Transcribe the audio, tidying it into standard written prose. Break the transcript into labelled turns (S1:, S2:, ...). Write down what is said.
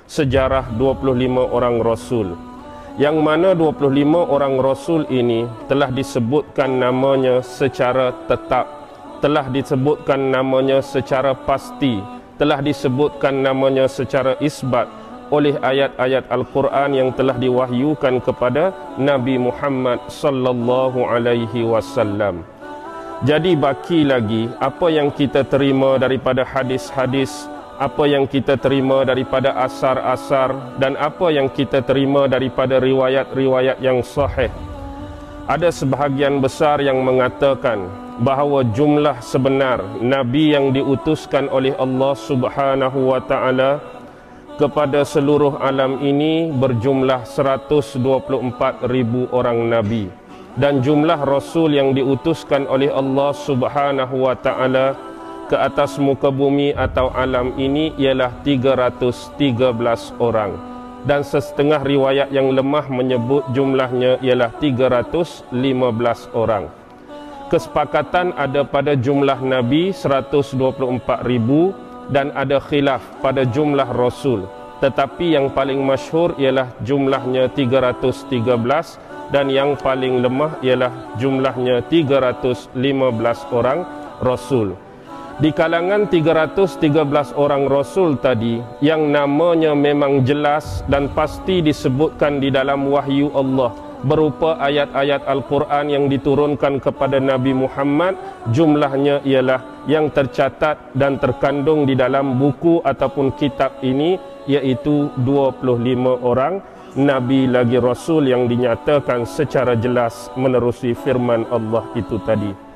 S1: sejarah 25 orang Rasul, yang mana 25 orang Rasul ini telah disebutkan namanya secara tetap, telah disebutkan namanya secara pasti, telah disebutkan namanya secara isbat oleh ayat-ayat Al-Quran yang telah diwahyukan kepada Nabi Muhammad sallallahu alaihi wasallam. Jadi baki lagi apa yang kita terima daripada hadis-hadis, apa yang kita terima daripada asar-asar, dan apa yang kita terima daripada riwayat-riwayat yang sahih. Ada sebahagian besar yang mengatakan bahawa jumlah sebenar Nabi yang diutuskan oleh Allah Subhanahu wa ta'ala kepada seluruh alam ini berjumlah 124,000 orang Nabi, dan jumlah Rasul yang diutuskan oleh Allah Subhanahu wa ta'ala ke atas muka bumi atau alam ini ialah 313 orang, dan setengah riwayat yang lemah menyebut jumlahnya ialah 315 orang. Kesepakatan ada pada jumlah Nabi 124,000 dan ada khilaf pada jumlah Rasul, tetapi yang paling masyhur ialah jumlahnya 313 dan yang paling lemah ialah jumlahnya 315 orang Rasul. Di kalangan 313 orang Rasul tadi, yang namanya memang jelas dan pasti disebutkan di dalam wahyu Allah berupa ayat-ayat Al-Quran yang diturunkan kepada Nabi Muhammad, jumlahnya ialah yang tercatat dan terkandung di dalam buku ataupun kitab ini, iaitu 25 orang Nabi lagi Rasul yang dinyatakan secara jelas menerusi firman Allah itu tadi.